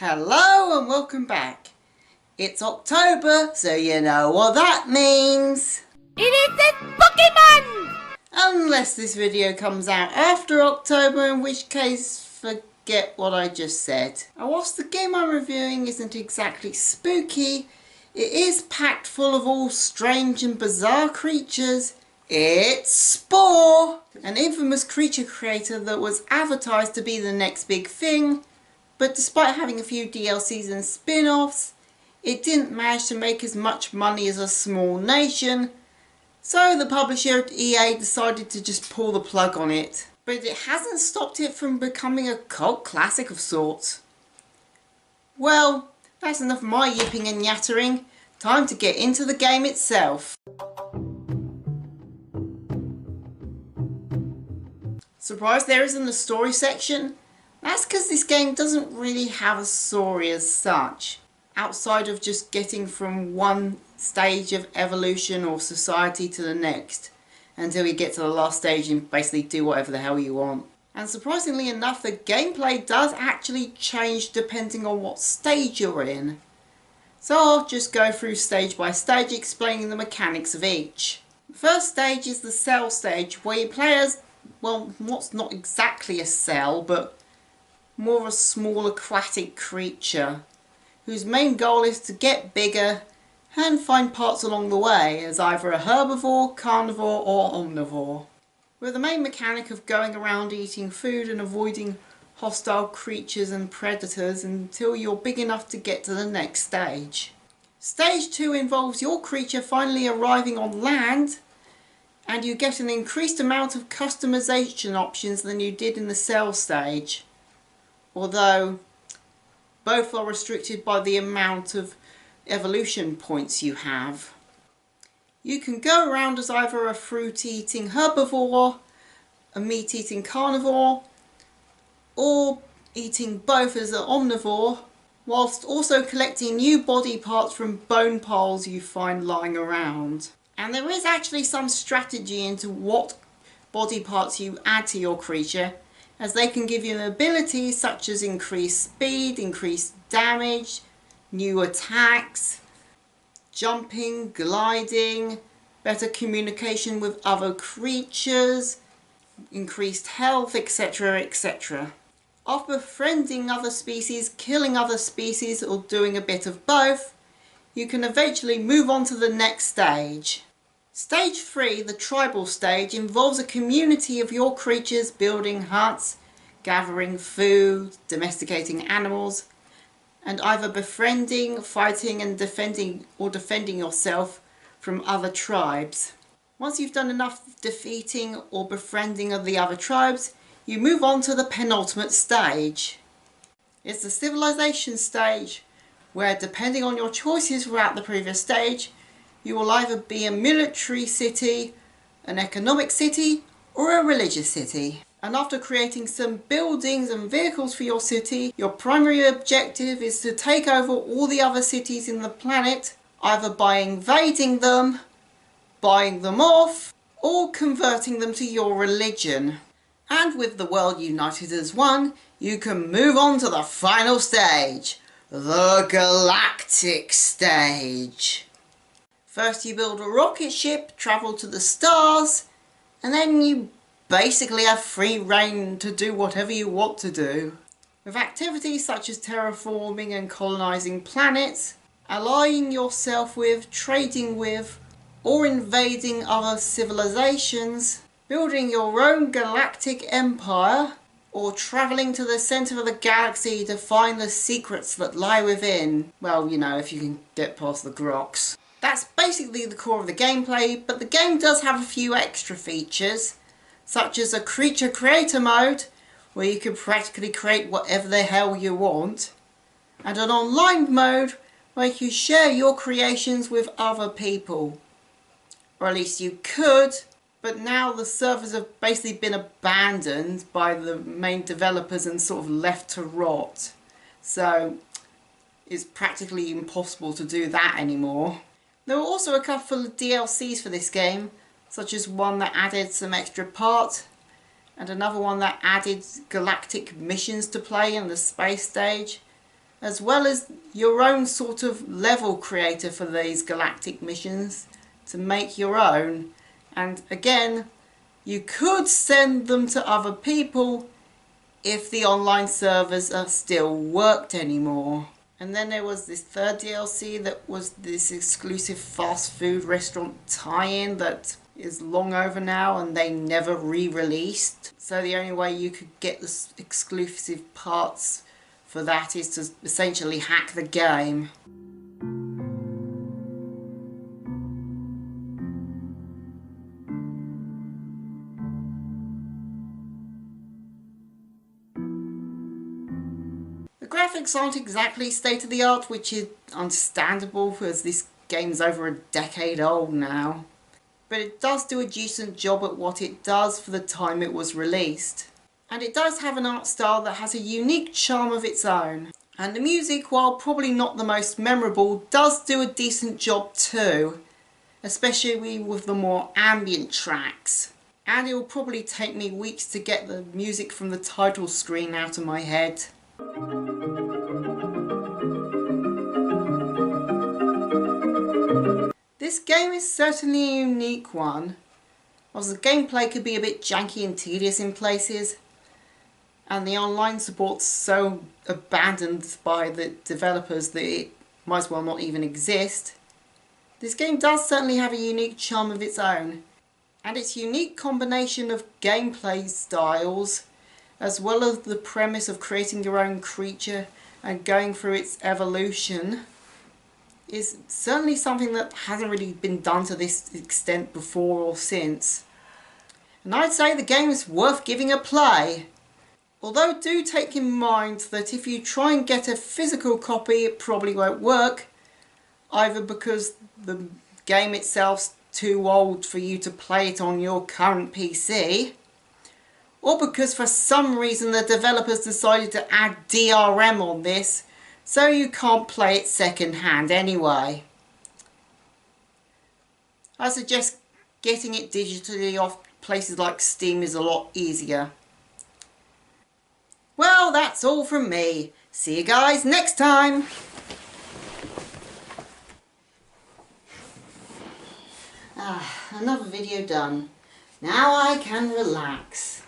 Hello and welcome back. It's October, so you know what that means. It is this Pokemon! Unless this video comes out after October, in which case forget what I just said. And whilst the game I'm reviewing isn't exactly spooky, it is packed full of all strange and bizarre creatures. It's Spore, an infamous creature creator that was advertised to be the next big thing, but despite having a few DLCs and spin-offs, it didn't manage to make as much money as a small nation, so the publisher at EA decided to just pull the plug on it. But it hasn't stopped it from becoming a cult classic of sorts. Well, that's enough of my yipping and yattering. Time to get into the game itself. Surprised there isn't a story section? That's because this game doesn't really have a story as such, outside of just getting from one stage of evolution or society to the next, until you get to the last stage and basically do whatever the hell you want. And surprisingly enough, the gameplay does actually change depending on what stage you're in. So I'll just go through stage by stage explaining the mechanics of each. The first stage is the cell stage, where you play as, well, what's not exactly a cell, but more of a small aquatic creature whose main goal is to get bigger and find parts along the way as either a herbivore, carnivore or omnivore, with the main mechanic of going around eating food and avoiding hostile creatures and predators until you're big enough to get to the next stage. Stage 2 involves your creature finally arriving on land, and you get an increased amount of customization options than you did in the cell stage, although both are restricted by the amount of evolution points you have. You can go around as either a fruit-eating herbivore, a meat-eating carnivore, or eating both as an omnivore, whilst also collecting new body parts from bone piles you find lying around. And there is actually some strategy into what body parts you add to your creature, as they can give you abilities such as increased speed, increased damage, new attacks, jumping, gliding, better communication with other creatures, increased health, etc, etc. After befriending other species, killing other species, or doing a bit of both, you can eventually move on to the next stage. Stage 3, the tribal stage, involves a community of your creatures building huts, gathering food, domesticating animals, and either befriending, fighting and defending yourself from other tribes. Once you've done enough defeating or befriending of the other tribes, you move on to the penultimate stage. It's the civilization stage, where depending on your choices throughout the previous stage, you will either be a military city, an economic city, or a religious city. And after creating some buildings and vehicles for your city, your primary objective is to take over all the other cities in the planet, either by invading them, buying them off, or converting them to your religion. And with the world united as one, you can move on to the final stage, the galactic stage. First you build a rocket ship, travel to the stars, and then you basically have free reign to do whatever you want to do. With activities such as terraforming and colonising planets, allying yourself with, trading with, or invading other civilizations, building your own galactic empire, or travelling to the centre of the galaxy to find the secrets that lie within. Well, you know, if you can get past the groks. That's basically the core of the gameplay, but the game does have a few extra features, such as a creature creator mode, where you can practically create whatever the hell you want, and an online mode where you share your creations with other people. Or at least you could, but now the servers have basically been abandoned by the main developers and sort of left to rot. So it's practically impossible to do that anymore. There were also a couple of DLCs for this game, such as one that added some extra parts, and another one that added galactic missions to play in the space stage, as well as your own sort of level creator for these galactic missions to make your own. And again, you could send them to other people if the online servers are still worked anymore. And then there was this third DLC that was this exclusive fast food restaurant tie-in that is long over now and they never re-released. So the only way you could get the exclusive parts for that is to essentially hack the game. The graphics aren't exactly state of the art, which is understandable as this game's over a decade old now. But it does do a decent job at what it does for the time it was released. And it does have an art style that has a unique charm of its own. And the music, while probably not the most memorable, does do a decent job too, especially with the more ambient tracks. And it will probably take me weeks to get the music from the title screen out of my head. This game is certainly a unique one, as the gameplay could be a bit janky and tedious in places, and the online support's so abandoned by the developers that it might as well not even exist. This game does certainly have a unique charm of its own, and its unique combination of gameplay styles, as well as the premise of creating your own creature and going through its evolution, is certainly something that hasn't really been done to this extent before or since. And I'd say the game is worth giving a play. Although do take in mind that if you try and get a physical copy it probably won't work, either because the game itself's too old for you to play it on your current PC, or because for some reason the developers decided to add DRM on this, so you can't play it second hand anyway. I suggest getting it digitally off places like Steam is a lot easier. Well, that's all from me. See you guys next time. Another video done. Now I can relax.